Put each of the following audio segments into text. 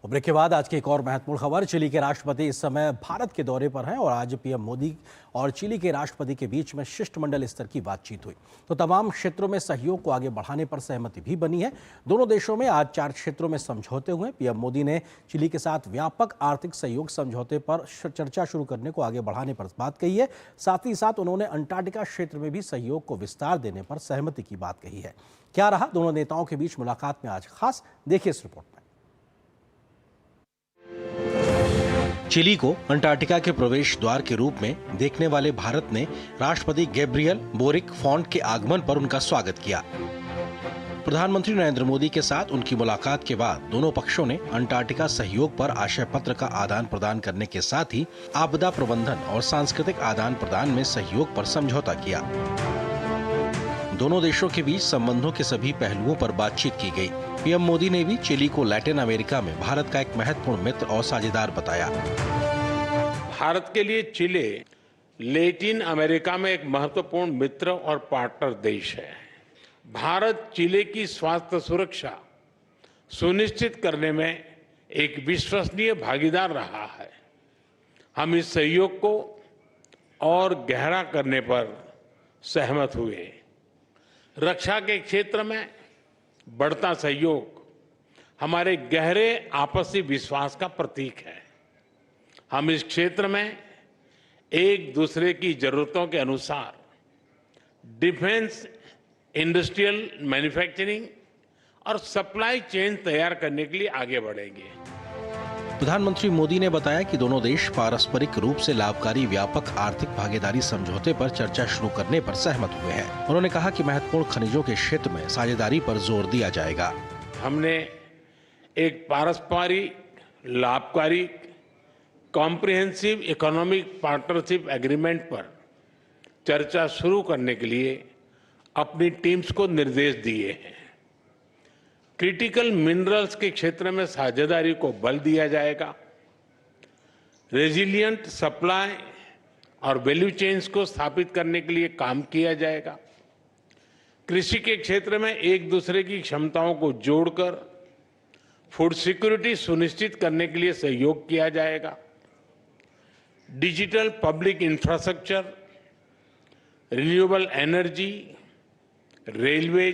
और ब्रेक के बाद आज की एक और महत्वपूर्ण खबर। चिली के राष्ट्रपति इस समय भारत के दौरे पर हैं और आज पीएम मोदी और चिली के राष्ट्रपति के बीच में शिष्टमंडल स्तर की बातचीत हुई तो तमाम क्षेत्रों में सहयोग को आगे बढ़ाने पर सहमति भी बनी है। दोनों देशों में आज 4 क्षेत्रों में समझौते हुए। पीएम मोदी ने चिली के साथ व्यापक आर्थिक सहयोग समझौते पर चर्चा शुरू करने को आगे बढ़ाने पर बात कही है। साथ ही साथ उन्होंने अंटार्कटिका क्षेत्र में भी सहयोग को विस्तार देने पर सहमति की बात कही है। क्या रहा दोनों नेताओं के बीच मुलाकात में आज खास, देखिए इस रिपोर्ट में। चिली को अंटार्कटिका के प्रवेश द्वार के रूप में देखने वाले भारत ने राष्ट्रपति गैब्रियल बोरिक फॉन्ट के आगमन पर उनका स्वागत किया। प्रधानमंत्री नरेंद्र मोदी के साथ उनकी मुलाकात के बाद दोनों पक्षों ने अंटार्कटिका सहयोग पर आशय पत्र का आदान प्रदान करने के साथ ही आपदा प्रबंधन और सांस्कृतिक आदान प्रदान में सहयोग पर समझौता किया। दोनों देशों के बीच संबंधों के सभी पहलुओं पर बातचीत की गई। पीएम मोदी ने भी चिली को लैटिन अमेरिका में भारत का एक महत्वपूर्ण मित्र और साझेदार बताया। भारत के लिए चिली लैटिन अमेरिका में एक महत्वपूर्ण मित्र और पार्टनर देश है। भारत चिली की स्वास्थ्य सुरक्षा सुनिश्चित करने में एक विश्वसनीय भागीदार रहा है। हम इस सहयोग को और गहरा करने पर सहमत हुए। रक्षा के क्षेत्र में बढ़ता सहयोग हमारे गहरे आपसी विश्वास का प्रतीक है। हम इस क्षेत्र में एक दूसरे की जरूरतों के अनुसार डिफेंस, इंडस्ट्रियल मैन्युफैक्चरिंग और सप्लाई चेन तैयार करने के लिए आगे बढ़ेंगे। प्रधानमंत्री मोदी ने बताया कि दोनों देश पारस्परिक रूप से लाभकारी व्यापक आर्थिक भागीदारी समझौते पर चर्चा शुरू करने पर सहमत हुए हैं। उन्होंने कहा कि महत्वपूर्ण खनिजों के क्षेत्र में साझेदारी पर जोर दिया जाएगा। हमने एक पारस्परिक लाभकारी कॉम्प्रिहेंसिव इकोनॉमिक पार्टनरशिप एग्रीमेंट पर चर्चा शुरू करने के लिए अपनी टीम्स को निर्देश दिए हैं। क्रिटिकल मिनरल्स के क्षेत्र में साझेदारी को बल दिया जाएगा। रेजिलिएंट सप्लाई और वैल्यू चेन्स को स्थापित करने के लिए काम किया जाएगा। कृषि के क्षेत्र में एक दूसरे की क्षमताओं को जोड़कर फूड सिक्योरिटी सुनिश्चित करने के लिए सहयोग किया जाएगा। Digital public infrastructure, renewable energy, railway,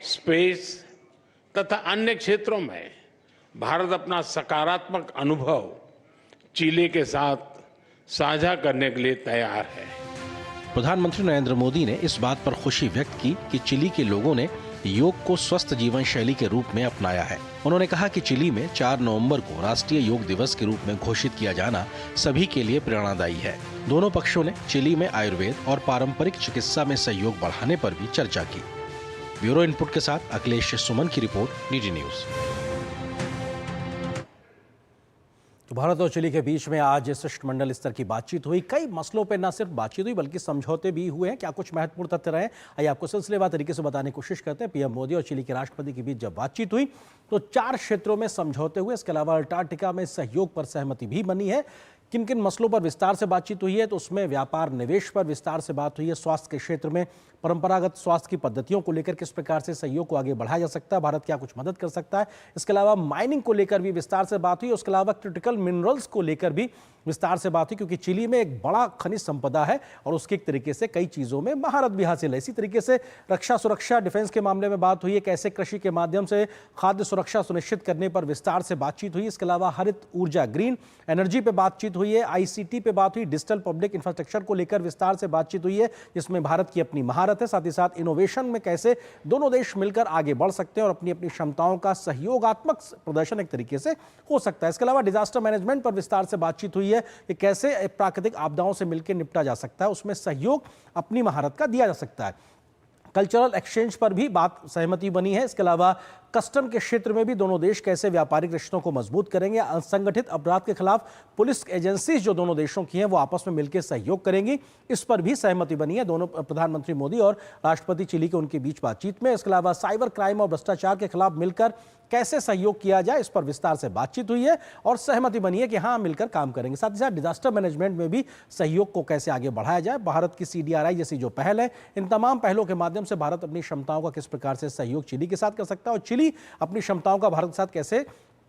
space तथा अन्य क्षेत्रों में भारत अपना सकारात्मक अनुभव चिली के साथ साझा करने के लिए तैयार है। प्रधानमंत्री नरेंद्र मोदी ने इस बात पर खुशी व्यक्त की कि चिली के लोगों ने योग को स्वस्थ जीवन शैली के रूप में अपनाया है। उन्होंने कहा कि चिली में 4 नवंबर को राष्ट्रीय योग दिवस के रूप में घोषित किया जाना सभी के लिए प्रेरणादायी है। दोनों पक्षों ने चिली में आयुर्वेद और पारंपरिक चिकित्सा में सहयोग बढ़ाने पर भी चर्चा की। ब्यूरो इनपुट के साथ अखिलेश सुमन की रिपोर्ट, डीडी न्यूज। तो भारत और चिली के बीच में आज शिष्टमंडल स्तर की बातचीत हुई। कई मसलों पर न सिर्फ बातचीत हुई बल्कि समझौते भी हुए हैं। क्या कुछ महत्वपूर्ण तथ्य रहे, आइए आपको सिलसिलेवार तरीके से बताने की कोशिश करते हैं। पीएम मोदी और चिली के राष्ट्रपति के बीच जब बातचीत हुई तो 4 क्षेत्रों में समझौते हुए। इसके अलावा अंटार्कटिका में सहयोग पर सहमति भी बनी है। किन किन मसलों पर विस्तार से बातचीत हुई है तो उसमें व्यापार निवेश पर विस्तार से बात हुई है। स्वास्थ्य के क्षेत्र में परंपरागत स्वास्थ्य की पद्धतियों को लेकर किस प्रकार से सहयोग को आगे बढ़ाया जा सकता है, भारत क्या कुछ मदद कर सकता है। इसके अलावा माइनिंग को लेकर भी विस्तार से बात हुई। उसके अलावा क्रिटिकल मिनरल्स को लेकर भी विस्तार से बात हुई, क्योंकि चिली में एक बड़ा खनिज संपदा है और उसकी एक तरीके से कई चीजों में महारत भी हासिल है। इसी तरीके से रक्षा सुरक्षा डिफेंस के मामले में बात हुई है। कैसे कृषि के माध्यम से खाद्य सुरक्षा सुनिश्चित करने पर विस्तार से बातचीत हुई। इसके अलावा हरित ऊर्जा, ग्रीन एनर्जी पे बातचीत हुई है। आईसीटी पे बात हुई। डिजिटल पब्लिक इंफ्रास्ट्रक्चर को लेकर विस्तार से बातचीत हुई है, जिसमें भारत की अपनी महारत है। साथ ही साथ इनोवेशन में कैसे दोनों देश मिलकर आगे बढ़ सकते हैं और अपनी अपनी क्षमताओं का सहयोगात्मक प्रदर्शन एक तरीके से हो सकता है। इसके अलावा डिजास्टर मैनेजमेंट पर विस्तार से बातचीत हुई है कि कैसे प्राकृतिक आपदाओं से मिलकर निपटा जा सकता है, उसमें सहयोग अपनी महारत का दिया जा सकता है। कल्चरल एक्सचेंज पर भी बात सहमति बनी है। इसके अलावा कस्टम के क्षेत्र में भी दोनों देश कैसे व्यापारिक रिश्तों को मजबूत करेंगे। संगठित अपराध के खिलाफ पुलिस एजेंसीज जो दोनों देशों की हैं वो आपस में मिलकर सहयोग करेंगी, इस पर भी सहमति बनी है दोनों प्रधानमंत्री मोदी और राष्ट्रपति चिली के उनके बीच बातचीत में। इसके अलावा साइबर क्राइम और भ्रष्टाचार के खिलाफ मिलकर कैसे सहयोग किया जाए, इस पर विस्तार से बातचीत हुई है और सहमति बनी है कि हाँ मिलकर काम करेंगे। साथ ही साथ डिजास्टर मैनेजमेंट में भी सहयोग को कैसे आगे बढ़ाया जाए, भारत की CDRI जैसी जो पहल है, इन तमाम पहलों के माध्यम से भारत अपनी क्षमताओं का किस प्रकार से सहयोग चिली के साथ कर सकता है और चिली अपनी क्षमताओं का भारत के साथ कैसे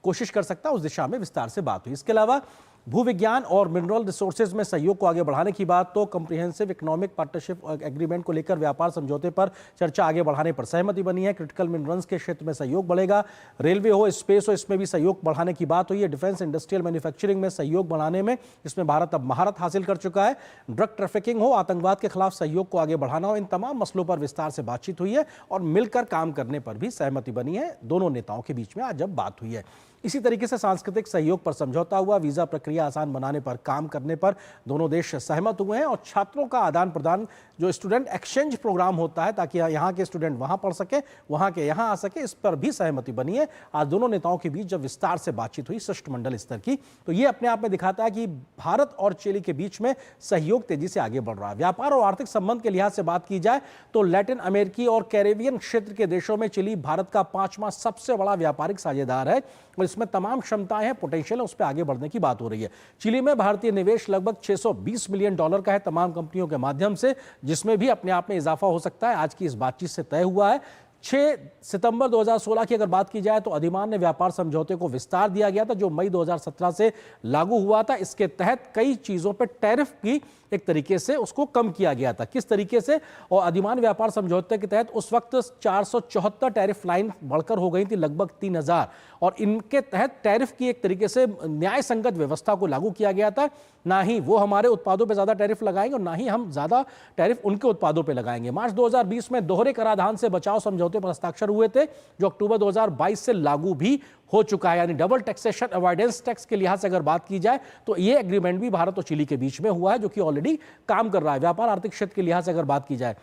कोशिश कर सकता है, उस दिशा में विस्तार से बात हुई। इसके अलावा भूविज्ञान और मिनरल रिसोर्सेज में सहयोग को आगे बढ़ाने की बात, तो कॉम्प्रिहेंसिव इकोनॉमिक पार्टनरशिप एग्रीमेंट को लेकर व्यापार समझौते पर चर्चा आगे बढ़ाने पर सहमति बनी है। क्रिटिकल मिनरल्स के क्षेत्र में सहयोग बढ़ेगा। रेलवे हो, स्पेस हो, इसमें भी सहयोग बढ़ाने की बात हुई है। डिफेंस इंडस्ट्रियल मैन्युफैक्चरिंग में सहयोग बढ़ाने में इसमें भारत अब महारत हासिल कर चुका है। ड्रग ट्रैफिकिंग हो, आतंकवाद के खिलाफ सहयोग को आगे बढ़ाना हो, इन तमाम मसलों पर विस्तार से बातचीत हुई है और मिलकर काम करने पर भी सहमति बनी है। दोनों नेताओं के बीच में आज जब बात हुई है। इसी तरीके से सांस्कृतिक सहयोग पर समझौता हुआ। वीजा प्रक्रिया आसान बनाने पर काम करने पर दोनों देश सहमत हुए हैं और छात्रों का आदान प्रदान, जो स्टूडेंट एक्सचेंज प्रोग्राम होता है ताकि यहाँ के स्टूडेंट वहाँ पढ़ सके, वहाँ के यहाँ आ सके, इस पर भी सहमति बनी है। आज दोनों नेताओं के बीच जब विस्तार से बातचीत हुई शिष्टमंडल स्तर की, तो ये अपने आप में दिखाता है कि भारत और चिली के बीच में सहयोग तेजी से आगे बढ़ रहा है। व्यापार और आर्थिक संबंध के लिहाज से बात की जाए तो लैटिन अमेरिकी और कैरेबियन क्षेत्र के देशों में चिली भारत का 5वां सबसे बड़ा व्यापारिक साझेदार है और इसमें तमाम क्षमताएं हैं, पोटेंशियल है, उस पर आगे बढ़ने की बात हो रही है। चिली में भारतीय निवेश लगभग $620 मिलियन का है तमाम कंपनियों के माध्यम से, जिसमें भी अपने आप में इजाफा हो सकता है। आज की इस बातचीत से तय हुआ है। 6 सितंबर 2016 की अगर बात की जाए तो अधिमान्य व्यापार समझौते को विस्तार दिया गया था, जो मई 2017 से लागू हुआ था। इसके तहत कई चीजों पर टैरिफ की एक तरीके से उसको कम किया गया था। किस तरीके से? और अधिमान्य व्यापार समझौते के तहत उस वक्त 474 टैरिफ लाइन बढ़कर हो गई थी लगभग 3000, और इनके तहत टैरिफ की एक तरीके से न्याय संगत व्यवस्था को लागू किया गया था। ना ही वो हमारे उत्पादों पर ज्यादा टैरिफ लगाएंगे और ना ही हम ज्यादा टैरिफ उनके उत्पादों पर लगाएंगे। मार्च 2020 में दोहरे कराधान से बचाव समझौते पर हस्ताक्षर हुए थे, जो अक्टूबर 2022 से लागू भी हो चुका है। यानी डबल टैक्सेशन अवॉइडेंस टैक्स के लिहाज से अगर बात की जाए तो ये एग्रीमेंट भी भारत और चिली के बीच में हुआ है, जो कि ऑलरेडी काम कर रहा है। व्यापार आर्थिक क्षेत्र के लिहाज से अगर बात की जाए,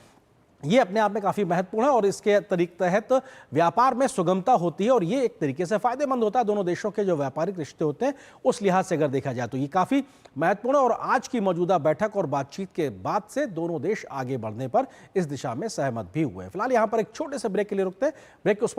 ये अपने आप में काफी महत्वपूर्ण है और इसके तहत व्यापार में सुगमता होती है और ये एक तरीके से फायदेमंद होता है। दोनों देशों के जो व्यापारिक रिश्ते होते हैं उस लिहाज से अगर देखा जाए तो ये काफी महत्वपूर्ण है। और आज की मौजूदा बैठक और बातचीत के बाद से दोनों देश आगे बढ़ने पर इस दिशा में सहमत भी हुए हैं। फिलहाल यहां पर एक छोटे से ब्रेक के लिए रुकते हैं। ब्रेक के उस